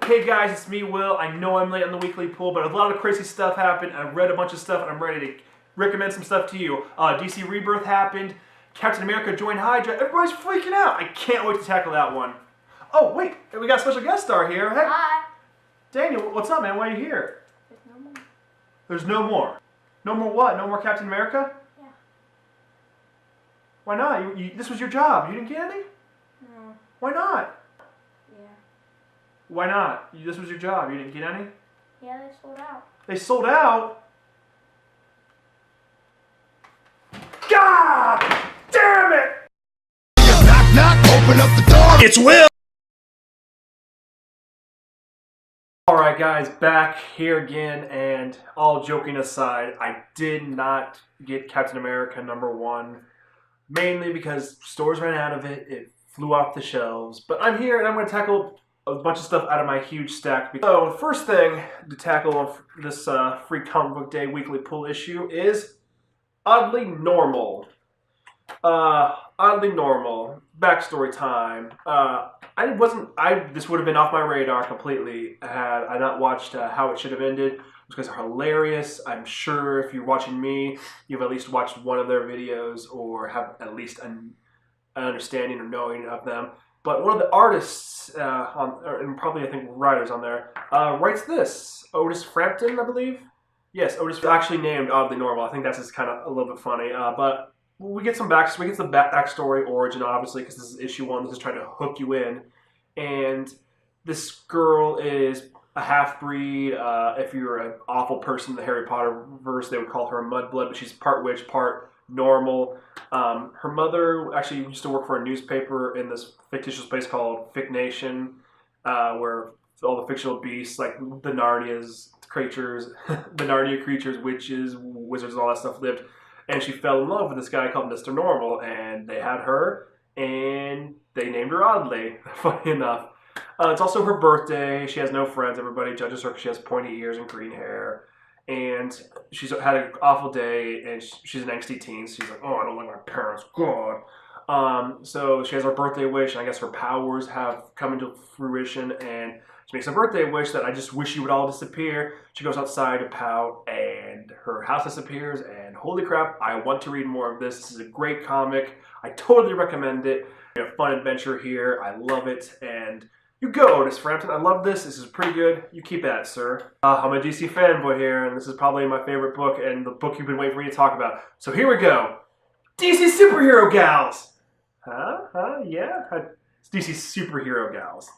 Hey guys, it's me, Will. I know I'm late on the weekly pull, but a lot of crazy stuff happened. I read a bunch of stuff, and I'm ready to recommend some stuff to you. DC Rebirth happened. Captain America joined Hydra. Everybody's freaking out. I can't wait to tackle that one. Oh, wait. We got a special guest star here. Hey. Hi. Daniel, what's up, man? Why are you here? There's no more. There's no more. No more what? No more Captain America? Yeah. Why not? This was your job. You didn't get any? No. Why not? Yeah. Why not? This was your job. You didn't get any? Yeah, they sold out. They sold out? God damn it! Knock, knock, open up the door. It's Will. Alright guys, back here again, and all joking aside, I did not get Captain America #1, mainly because stores ran out of it, it flew off the shelves, but I'm here and I'm going to tackle a bunch of stuff out of my huge stack. So the first thing to tackle this free comic book day weekly pull issue is Oddly Normal. Oddly Normal. Backstory time. This would have been off my radar completely had I not watched How It Should Have Ended. Those guys are hilarious. I'm sure if you're watching me, you've at least watched one of their videos or have at least an understanding or knowing of them. But one of the artists, and probably I think writers on there, writes this. Otis Frampton, I believe. Yes, Otis actually named Oddly Normal. I think that's just kind of a little bit funny. But we get some backstory, origin, obviously, because this is issue 1. This is trying to hook you in. And this girl is a half-breed. If you're an awful person in the Harry Potter verse, they would call her a mudblood, but she's part witch, part normal. Her mother actually used to work for a newspaper in this fictitious place called Fic Nation, where all the fictional beasts, like the Narnia's creatures, the Narnia creatures, witches, wizards, and all that stuff lived. And she fell in love with this guy called Mr. Normal, and they had her, and they named her Oddly, funny enough. It's also her birthday. She has no friends. Everybody judges her because she has pointy ears and green hair. And she's had an awful day, and she's an angsty teen. So she's like, oh, I don't like my parents. God. So she has her birthday wish, and I guess her powers have come into fruition, and she makes a birthday wish that I just wish you would all disappear. She goes outside to pout, and her house disappears, and holy crap, I want to read more of this. This is a great comic. I totally recommend it. A fun adventure here. I love it, and you go, Otis Frampton. I love this. This is pretty good. You keep at it, sir. I'm a DC fanboy here, and this is probably my favorite book, and the book you've been waiting for me to talk about. So here we go. DC Superhero Gals! Yeah? It's DC Superhero Gals.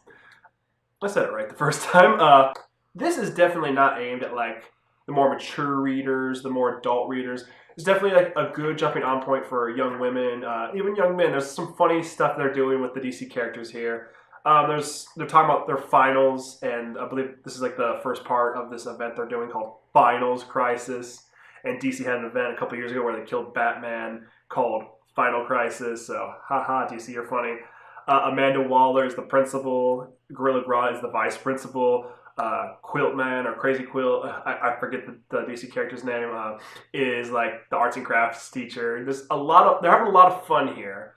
I said it right the first time. This is definitely not aimed at, like, the more mature readers, the more adult readers. It's definitely, like, a good jumping on point for young women, even young men. There's some funny stuff they're doing with the DC characters here. They're talking about their finals, and I believe this is like the first part of this event they're doing called Finals Crisis. And DC had an event a couple years ago where they killed Batman called Final Crisis. So, haha, DC, you're funny. Amanda Waller is the principal. Gorilla Grodd is the vice principal. Quiltman, or Crazy Quilt, I forget the DC character's name, is like the arts and crafts teacher. They're having a lot of fun here.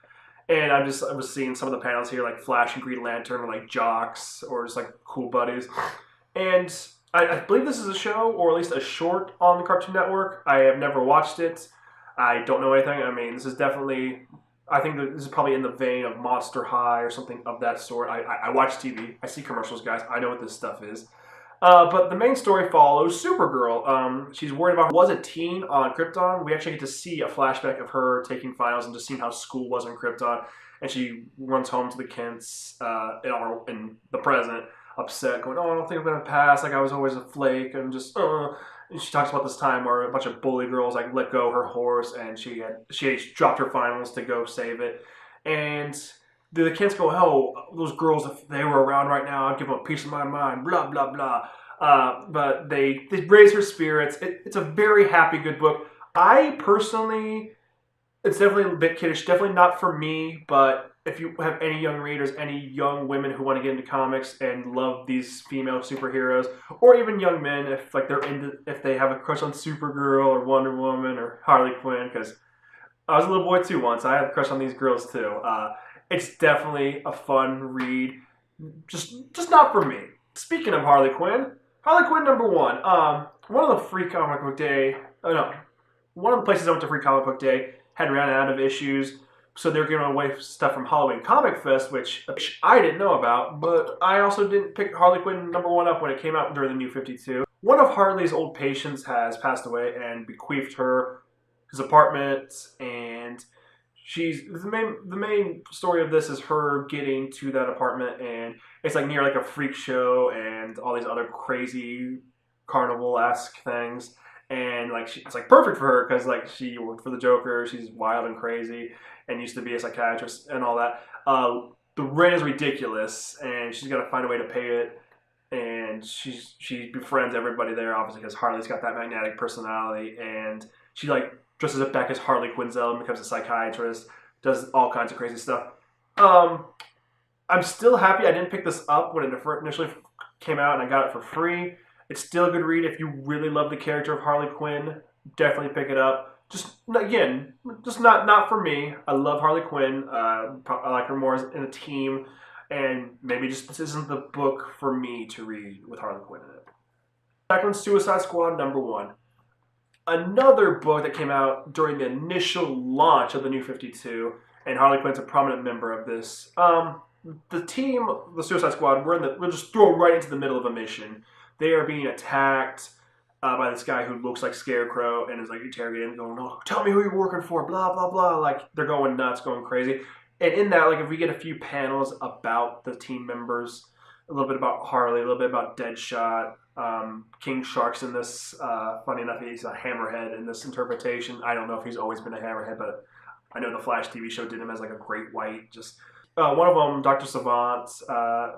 And I was seeing some of the panels here, like Flash and Green Lantern, or like jocks, or just like cool buddies. And I believe this is a show, or at least a short on the Cartoon Network. I have never watched it. I don't know anything. I mean, this is definitely, I think this is probably in the vein of Monster High or something of that sort. I watch TV. I see commercials, guys. I know what this stuff is. But the main story follows Supergirl. She's worried about was a teen on Krypton. We actually get to see a flashback of her taking finals and just seeing how school was on Krypton. And she runs home to the Kents in the present, upset, going, oh, I don't think I'm going to pass. Like, I was always a flake. And just, And she talks about this time where a bunch of bully girls like let go her horse, and she had dropped her finals to go save it. And the kids go, oh, those girls, if they were around right now, I'd give them a piece of my mind, blah, blah, blah. But they raise her spirits. It's a very happy, good book. I personally, it's definitely a bit kiddish. Definitely not for me, but if you have any young readers, any young women who want to get into comics and love these female superheroes, or even young men, if they have a crush on Supergirl or Wonder Woman or Harley Quinn, because I was a little boy too once. I had a crush on these girls too. It's definitely a fun read. Just not for me. Speaking of Harley Quinn number one. One of the free comic book day. Oh no, one of the places I went to free comic book day had ran out of issues, so they were giving away stuff from Halloween Comic Fest, which I didn't know about. But I also didn't pick Harley Quinn number one up when it came out during the New 52. One of Harley's old patients has passed away and bequeathed her his apartment, and she's the main story of this is her getting to that apartment, and it's like near like a freak show and all these other crazy carnival-esque things, and like it's like perfect for her because like she worked for the Joker, she's wild and crazy, and used to be a psychiatrist and all that. The rent is ridiculous, and she's got to find a way to pay it, and she befriends everybody there, obviously because Harley's got that magnetic personality, and she like dresses up back as Harley Quinzel and becomes a psychiatrist, does all kinds of crazy stuff. I'm still happy I didn't pick this up when it initially came out and I got it for free. It's still a good read if you really love the character of Harley Quinn. Definitely pick it up. Just not for me. I love Harley Quinn. I like her more in a team, and maybe just this isn't the book for me to read with Harley Quinn in it. Second, Suicide Squad number one. Another book that came out during the initial launch of the New 52, and Harley Quinn's a prominent member of this. The team, the Suicide Squad, we're just thrown right into the middle of a mission. They are being attacked by this guy who looks like Scarecrow and is like interrogating, going, "Oh, tell me who you're working for," blah blah blah. Like they're going nuts, going crazy. And in that, like if we get a few panels about the team members, a little bit about Harley, a little bit about Deadshot. King Shark's in this. Funny enough, he's a Hammerhead in this interpretation. I don't know if he's always been a Hammerhead, but I know the Flash TV show did him as like a Great White. Just one of them, Dr. Savant,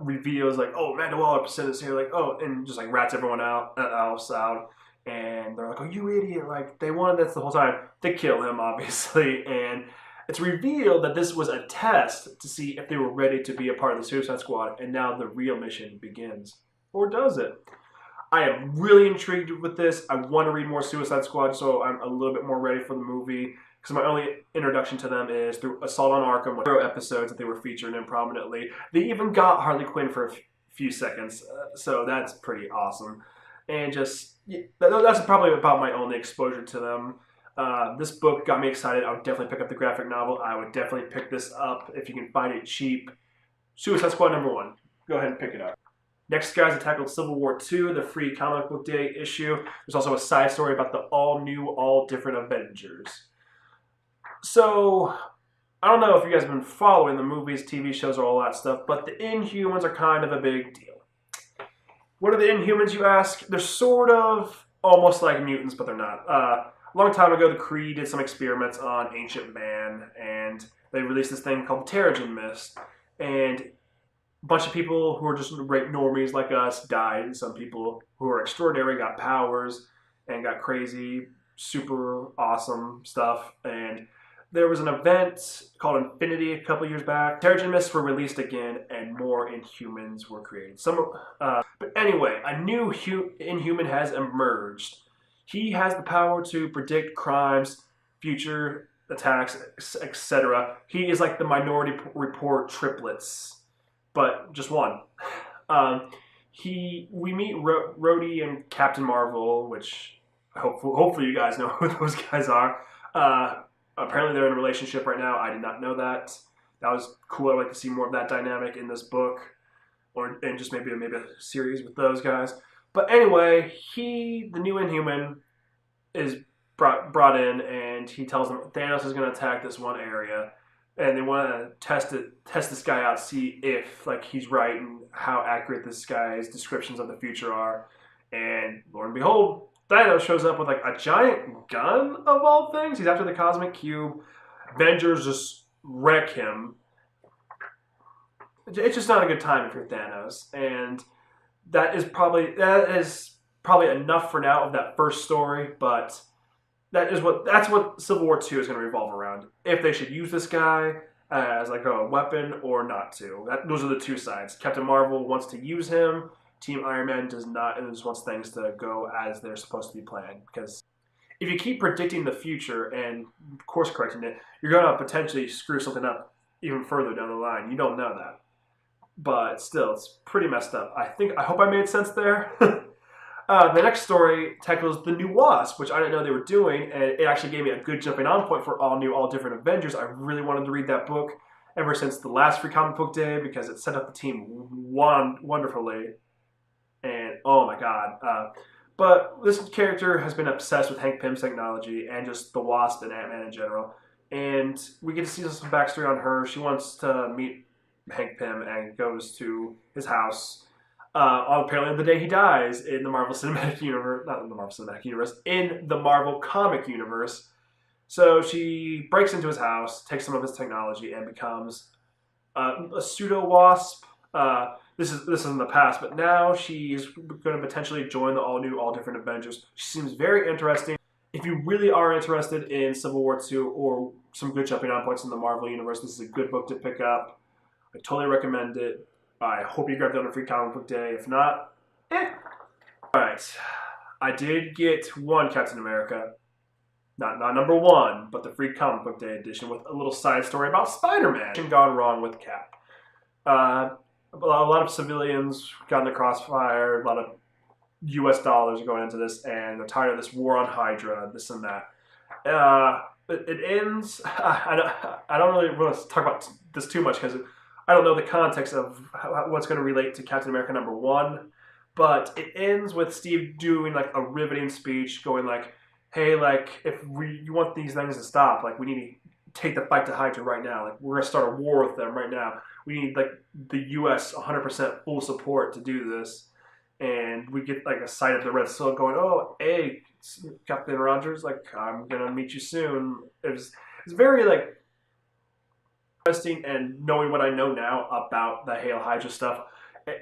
reveals like, "Oh, Amanda Waller is here," like, "Oh," and just like rats everyone else out. And they're like, "Oh, you idiot!" Like they wanted this the whole time. They kill him, obviously, and it's revealed that this was a test to see if they were ready to be a part of the Suicide Squad, and now the real mission begins. Or does it? I am really intrigued with this. I want to read more Suicide Squad, so I'm a little bit more ready for the movie. Because my only introduction to them is through Assault on Arkham, with episodes that they were featured in prominently. They even got Harley Quinn for a few seconds, so that's pretty awesome. And just, that's probably about my only exposure to them. This book got me excited. I would definitely pick up the graphic novel. I would definitely pick this up if you can find it cheap. Suicide Squad number one. Go ahead and pick it up. Next, guys, I tackled Civil War II, the free comic book day issue. There's also a side story about the all-new, all-different Avengers. So, I don't know if you guys have been following the movies, TV shows, or all that stuff, but the Inhumans are kind of a big deal. What are the Inhumans, you ask? They're sort of almost like mutants, but they're not. A long time ago, the Kree did some experiments on ancient man, and they released this thing called the Terrigen Mist, and a bunch of people who are just normies like us died. Some people who are extraordinary got powers and got crazy, super awesome stuff. And there was an event called Infinity a couple years back. Terrigen Mists were released again, and more Inhumans were created. But anyway, a new Inhuman has emerged. He has the power to predict crimes, future attacks, etc. He is like the Minority Report triplets, but just one. We meet Rhodey and Captain Marvel, which hopefully you guys know who those guys are. Apparently they're in a relationship right now. I did not know that. That was cool. I'd like to see more of that dynamic in this book, and just maybe a series with those guys. But anyway, the new Inhuman, is brought in, and he tells them Thanos is going to attack this one area, and they want to test this guy out, see if like he's right and how accurate this guy's descriptions of the future are. And lo and behold, Thanos shows up with like a giant gun of all things. He's after the Cosmic Cube. Avengers just wreck him. It's just not a good time if you're Thanos, and that is probably enough for now of that first story. But that's what Civil War II is going to revolve around. If they should use this guy as like a weapon or not to. Those are the two sides. Captain Marvel wants to use him. Team Iron Man does not, and just wants things to go as they're supposed to be planned. Because if you keep predicting the future and course correcting it, you're going to potentially screw something up even further down the line. You don't know that. but still, it's pretty messed up. I hope I made sense there. The next story tackles the new Wasp, which I didn't know they were doing, and it actually gave me a good jumping on point for all new, all different Avengers. I really wanted to read that book ever since the last Free Comic Book Day because it set up the team wonderfully. And oh my god. But this character has been obsessed with Hank Pym's technology and just the Wasp and Ant-Man in general. And we get to see some backstory on her. She wants to meet Hank Pym and goes to his house on apparently the day he dies in the Marvel Cinematic Universe. Not in the Marvel Cinematic Universe, in the Marvel Comic Universe. So she breaks into his house, takes some of his technology, and becomes a pseudo-Wasp. This is in the past, but now she's going to potentially join the all-new, all-different Avengers. She seems very interesting. If you really are interested in Civil War II or some good jumping on points in the Marvel Universe, this is a good book to pick up. I totally recommend it. I hope you grabbed it on a Free Comic Book Day. If not, Alright, I did get one Captain America. Not number one, but the Free Comic Book Day edition with a little side story about Spider-Man. Gone wrong with Cap. A lot of civilians got in the crossfire, a lot of US dollars are going into this, and they're tired of this war on Hydra, this and that. It ends, I don't really want to talk about this too much because I don't know the context of what's going to relate to Captain America number one, but it ends with Steve doing like a riveting speech going like, hey, like, if you want these things to stop, like, we need to take the fight to Hydra right now. Like, we're going to start a war with them right now. We need, like, the U.S. 100% full support to do this. And we get, like, a sight of the Red Skull going, oh, hey, Captain Rogers, like, I'm going to meet you soon. It's very, like, interesting, and knowing what I know now about the Hail Hydra stuff,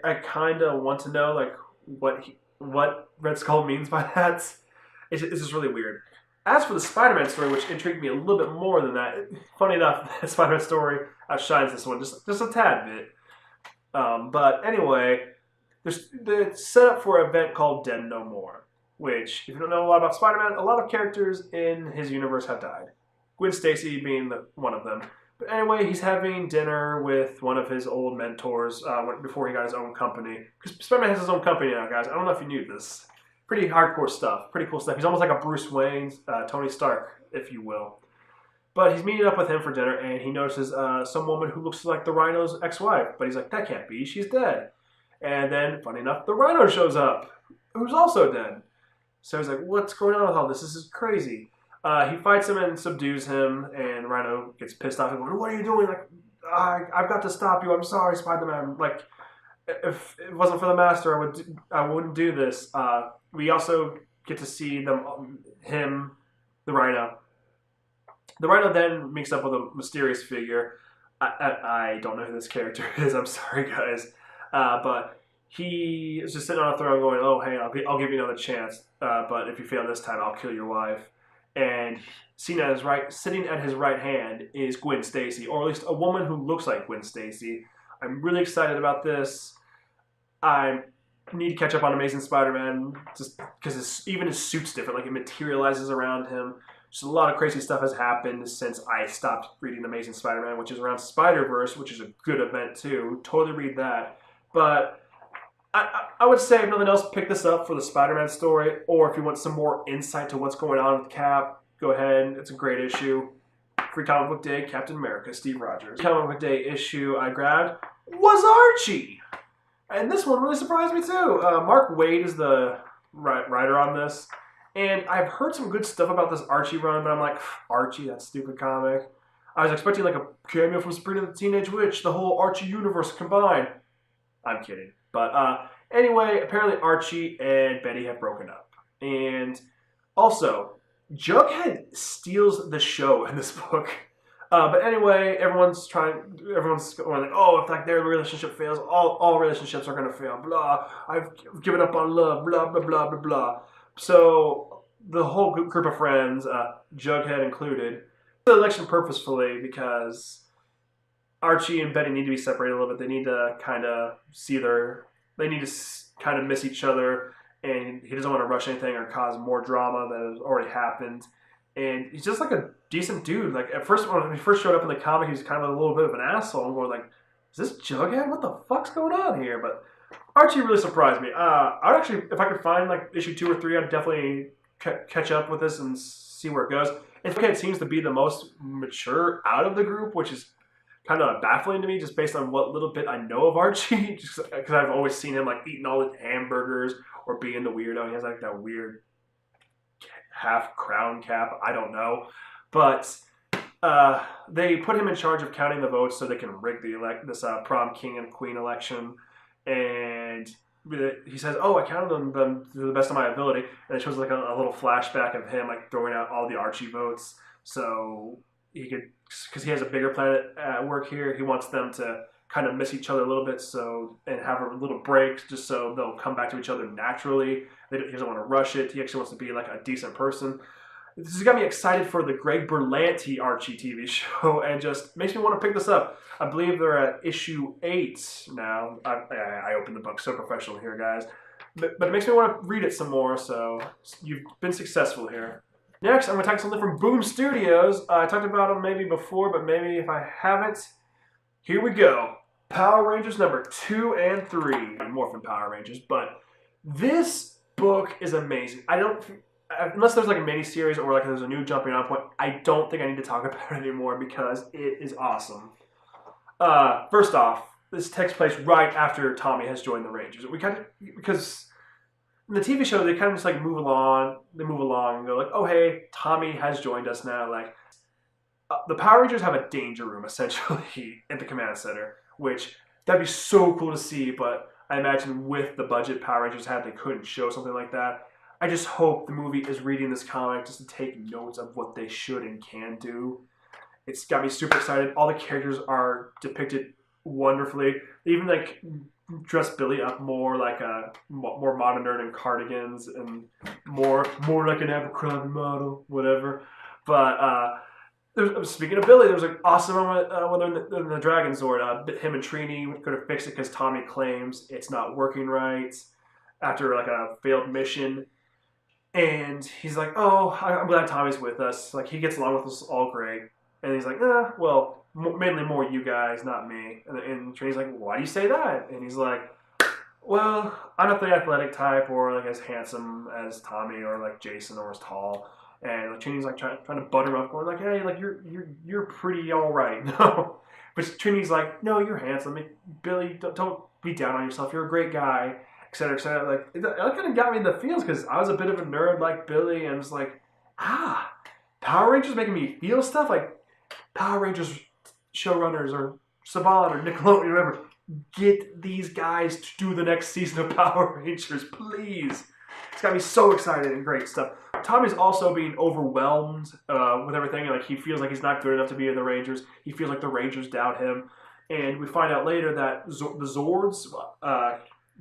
I kind of want to know, like, what Red Skull means by that. It's just really weird. As for the Spider-Man story, which intrigued me a little bit more than that, funny enough, the Spider-Man story outshines this one just a tad bit. But anyway, there's the setup for an event called Dead No More, which, if you don't know a lot about Spider-Man, a lot of characters in his universe have died. Gwen Stacy being one of them. But anyway, he's having dinner with one of his old mentors before he got his own company. Because Spider-Man has his own company now, guys. I don't know if you knew this. Pretty hardcore stuff. Pretty cool stuff. He's almost like a Bruce Wayne, Tony Stark, if you will. But he's meeting up with him for dinner, and he notices some woman who looks like the Rhino's ex-wife. But he's like, that can't be. She's dead. And then, funny enough, the Rhino shows up, who's also dead. So he's like, what's going on with all this? This is crazy. He fights him and subdues him, and Rhino gets pissed off and goes, what are you doing? Like, I've got to stop you. I'm sorry, Spider-Man. Like, if it wasn't for the Master, I wouldn't do this. We also get to see him, the Rhino. The Rhino then meets up with a mysterious figure. I don't know who this character is. I'm sorry, guys. But he is just sitting on a throne going, oh, hey, I'll give you another chance. But if you fail this time, I'll kill your wife. And sitting at his right hand is Gwen Stacy, or at least a woman who looks like Gwen Stacy. I'm really excited about this. I need to catch up on Amazing Spider-Man just because even his suit's different. Like, it materializes around him. Just a lot of crazy stuff has happened since I stopped reading Amazing Spider-Man, which is around Spider-Verse, which is a good event too. Totally read that. But I would say, if nothing else, pick this up for the Spider-Man story, or if you want some more insight to what's going on with Cap, go ahead. It's a great issue. Free Comic Book Day, Captain America, Steve Rogers. Comic Book Day issue I grabbed was Archie. And this one really surprised me too. Mark Waid is the writer on this. And I've heard some good stuff about this Archie run, but I'm like, Archie, that stupid comic. I was expecting like a cameo from Sabrina the Teenage Witch, the whole Archie universe combined. I'm kidding. But anyway, apparently Archie and Betty have broken up. And also, Jughead steals the show in this book. But anyway, everyone's going like, oh, if like their relationship fails, all relationships are going to fail. Blah, I've given up on love, blah, blah, blah, blah, blah. So the whole group of friends, Jughead included, the election purposefully because Archie and Betty need to be separated a little bit. They need to kind of miss each other, and he doesn't want to rush anything or cause more drama that has already happened. And he's just like a decent dude. Like, at first, when he first showed up in the comic, he was kind of a little bit of an asshole. I'm going like, is this Jughead? What the fuck's going on here? But Archie really surprised me. I'd actually, if I could find like issue 2 or 3, I'd definitely catch up with this and see where it goes. And Jughead seems to be the most mature out of the group, which is kind of baffling to me, just based on what little bit I know of Archie. Just because I've always seen him like eating all the hamburgers or being the weirdo. He has like that weird half crown cap. I don't know, but they put him in charge of counting the votes so they can rig this prom king and queen election. And he says, "Oh, I counted them to the best of my ability," and it shows like a little flashback of him like throwing out all the Archie votes, so he could, because he has a bigger planet at work here. He wants them to kind of miss each other a little bit, and have a little break, just so they'll come back to each other naturally. He doesn't want to rush it. He actually wants to be like a decent person. This has got me excited for the Greg Berlanti Archie TV show, and just makes me want to pick this up. I believe they're at issue 8 now. I opened the book, so professional here, guys. But it makes me want to read it some more, so you've been successful here. Next, I'm going to talk something from Boom Studios. I talked about them maybe before, but maybe if I haven't, here we go. Power Rangers number 2 and 3. Morphin Power Rangers, but this book is amazing. Unless there's like a mini series or like there's a new jumping on point, I don't think I need to talk about it anymore because it is awesome. First off, this takes place right after Tommy has joined the Rangers. Because in the TV show they kind of just like move along and go like, oh hey, Tommy has joined us now. Like the Power Rangers have a danger room essentially at the command center, which that'd be so cool to see. But I imagine with the budget Power Rangers had, they couldn't show something like that. I just hope the movie is reading this comic just to take notes of what they should and can do. It's got me super excited. All the characters are depicted wonderfully. They even like dress Billy up more like a more modern nerd in cardigans and more like an Abercrombie model, whatever. But speaking of Billy, there was an awesome moment when they're in the Dragon Zord. Him and Trini could have fixed it because Tommy claims it's not working right after like a failed mission. And he's like, oh, I'm glad Tommy's with us. Like, he gets along with us all great. And he's like, well, mainly more you guys, not me. And Trini's like, why do you say that? And he's like, well, I'm not the athletic type or like as handsome as Tommy or like Jason or as tall. And like, Trini's like trying to butter him up, going like, hey, like you're pretty all right. No, but Trini's like, no, you're handsome. Billy, don't be down on yourself. You're a great guy. Etc. etc. Like that kind of got me in the feels because I was a bit of a nerd like Billy, and was like, Power Rangers making me feel stuff like Power Rangers showrunners or Saban or Nickelodeon, whatever. Get these guys to do the next season of Power Rangers, please. It's got me so excited and great stuff. Tommy's also being overwhelmed with everything. Like he feels like he's not good enough to be in the Rangers. He feels like the Rangers doubt him, and we find out later that the Zords.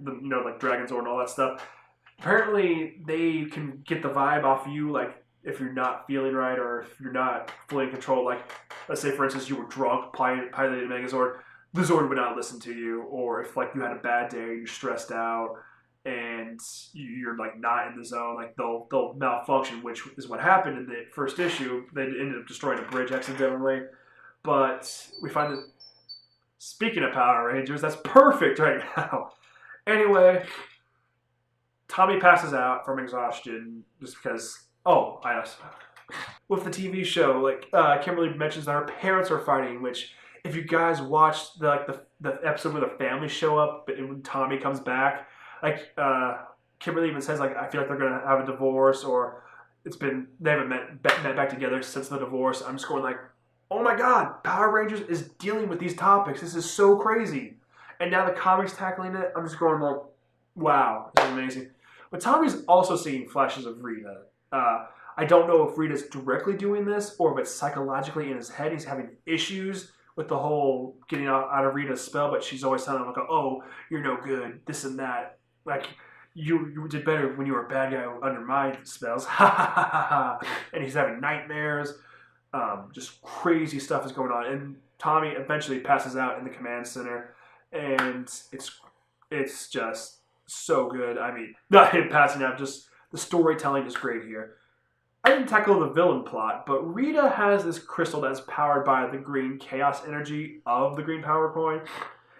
Like Dragon Zord and all that stuff. Apparently, they can get the vibe off you, like if you're not feeling right or if you're not fully in control. Like, let's say for instance you were drunk, piloting Megazord, the Zord would not listen to you. Or if like you had a bad day, you're stressed out, and you're like not in the zone, like they'll malfunction, which is what happened in the first issue. They ended up destroying a bridge accidentally. But we find that, speaking of Power Rangers, that's perfect right now. Anyway, Tommy passes out from exhaustion just because. Oh, I asked. With the TV show, like Kimberly mentions that her parents are fighting. Which, if you guys watched the episode where the family show up, but when Tommy comes back, like Kimberly even says like I feel like they're gonna have a divorce, or they haven't met back together since the divorce. I'm just going like, oh my God, Power Rangers is dealing with these topics. This is so crazy. And now the comic's tackling it. I'm just going like, wow, this is amazing. But Tommy's also seeing flashes of Rita. I don't know if Rita's directly doing this or if it's psychologically in his head. He's having issues with the whole getting out of Rita's spell, but she's always telling him like, oh, you're no good, this and that. Like, you did better when you were a bad guy under my spells. And he's having nightmares. Just crazy stuff is going on. And Tommy eventually passes out in the command center. And it's just so good. I mean, not him passing out, just the storytelling is great here. I didn't tackle the villain plot, but Rita has this crystal that's powered by the green chaos energy of the green power coin.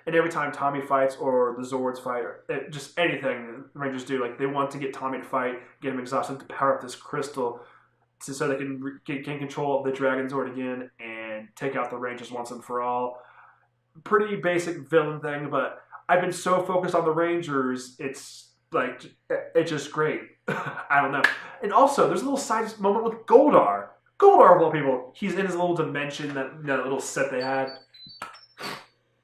And every time Tommy fights or the Zords fight, or just anything the Rangers do, like they want to get Tommy to fight, get him exhausted to power up this crystal, so they can gain control of the Dragon Zord again and take out the Rangers once and for all. Pretty basic villain thing, but I've been so focused on the Rangers, it's just great. I don't know. And also, there's a little side moment with Goldar. Goldar, of all people, he's in his little dimension, that little set they had.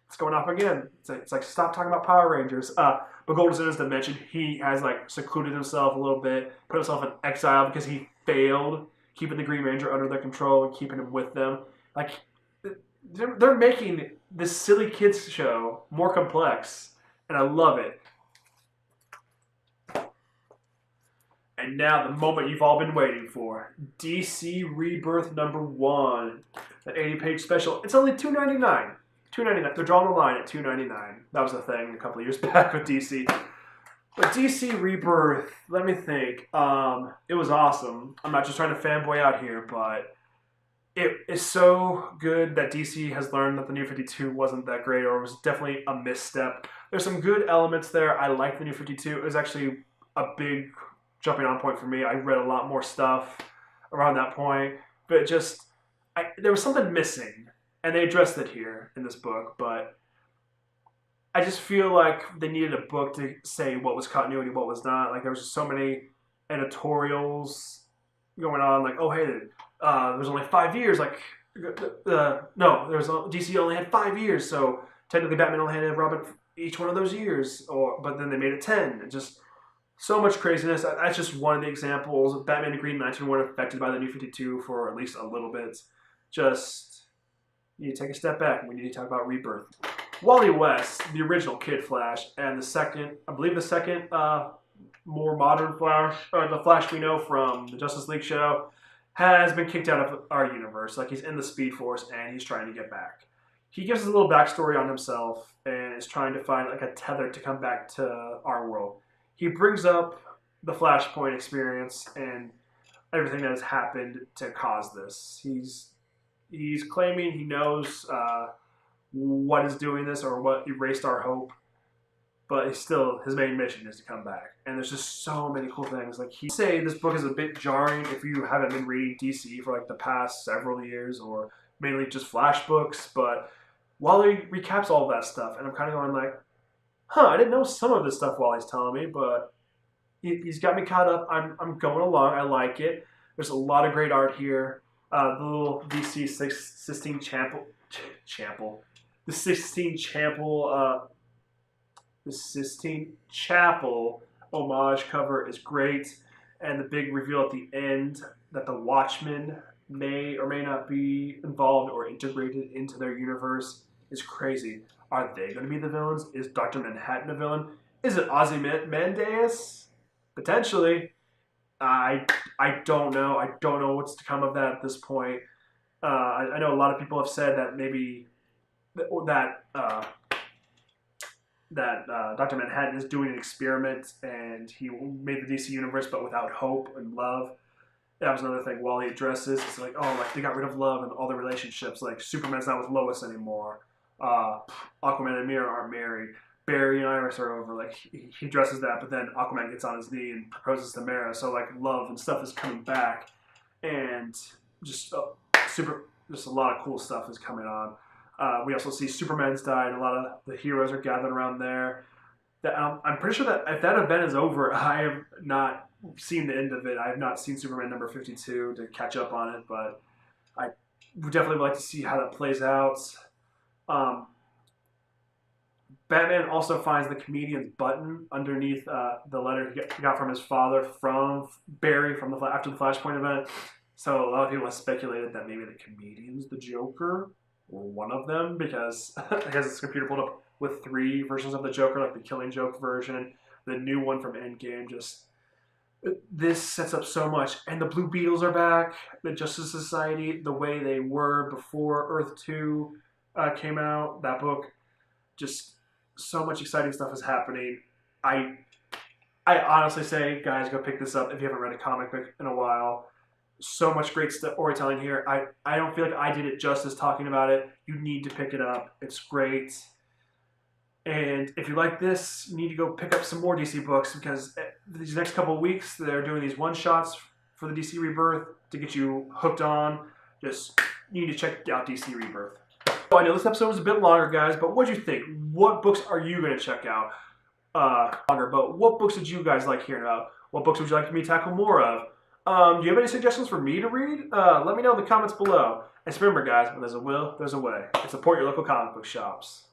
It's going off again. It's like stop talking about Power Rangers. But Goldar's in his dimension. He has secluded himself a little bit, put himself in exile because he failed keeping the Green Ranger under their control and keeping him with them. Like they're making this silly kids show more complex, and I love it. And now the moment you've all been waiting for. DC Rebirth #1. An 80-page special. It's only $2.99. $2.99. They're drawing the line at $2.99. That was a thing a couple of years back with DC. But DC Rebirth, let me think. It was awesome. I'm not just trying to fanboy out here, but it is so good that DC has learned that the New 52 wasn't that great, or was definitely a misstep. There's some good elements there. I like the New 52. It was actually a big jumping on point for me. I read a lot more stuff around that point, but there was something missing, and they addressed it here in this book, but I just feel like they needed a book to say what was continuity, what was not. Like there was just so many editorials going on, like, oh hey, there's only 5 years, like DC only had 5 years, so technically Batman only had Robin each one of those years, but then they made it 10. It just so much craziness. That's just one of the examples. Batman and Green Lantern weren't affected by the New 52 for at least a little bit. Just, you need to take a step back. We need to talk about Rebirth. Wally West, the original Kid Flash, and the second more modern Flash, or the Flash we know from the Justice League show, has been kicked out of our universe. Like, he's in the Speed Force, and he's trying to get back. He gives us a little backstory on himself, and is trying to find a tether to come back to our world. He brings up the Flashpoint experience and everything that has happened to cause this. He's claiming he knows what is doing this, or what erased our hope, but his main mission is to come back. And there's just so many cool things. Like, he say this book is a bit jarring if you haven't been reading DC for the past several years, or mainly just Flash books, but Wally recaps all that stuff, and I'm kind of going I didn't know some of this stuff while he's telling me, but he's got me caught up. I'm going along. I like it. There's a lot of great art here. The little DC Sistine Chapel. The Sistine Chapel homage cover is great, and the big reveal at the end that the Watchmen may or may not be involved or integrated into their universe is crazy. Are they going to be the villains? Is Dr. Manhattan a villain? Is it Ozymandias? Potentially. I don't know. I don't know what's to come of that at this point. I know a lot of people have said that maybe that Dr. Manhattan is doing an experiment, and he made the DC universe but without hope and love. That was another thing Wally addresses. It's they got rid of love and all the relationships. Like, Superman's not with Lois anymore. Aquaman and Mira aren't married. Barry and Iris are over. He addresses that, but then Aquaman gets on his knee and proposes to Mira. So love and stuff is coming back, and just a lot of cool stuff is coming on. We also see Superman's died. A lot of the heroes are gathered around there. I'm pretty sure that if that event is over, I have not seen the end of it. I have not seen Superman number 52 to catch up on it, but I would definitely like to see how that plays out. Batman also finds the comedian's button underneath the letter he got from his father from Barry after the Flashpoint event. So a lot of people have speculated that maybe the comedian's the Joker, or one of them, because he has his computer pulled up with 3 versions of the Joker, like the Killing Joke version, the new one from Endgame. This sets up so much. And the Blue Beetles are back, the Justice Society, the way they were before Earth 2 came out, that book. Just so much exciting stuff is happening. I honestly say, guys, go pick this up if you haven't read a comic book in a while. So much great storytelling here. I don't feel like I did it justice talking about it. You need to pick it up. It's great. And if you like this, you need to go pick up some more DC books because these next couple of weeks they're doing these one-shots for the DC Rebirth to get you hooked on. Just you need to check out DC Rebirth. So I know this episode was a bit longer, guys, but what do you think? What books are you going to check out? Longer, but what books did you guys like hearing about? What books would you like me to tackle more of? Do you have any suggestions for me to read? Let me know in the comments below. And remember, guys, when there's a will, there's a way. And support your local comic book shops.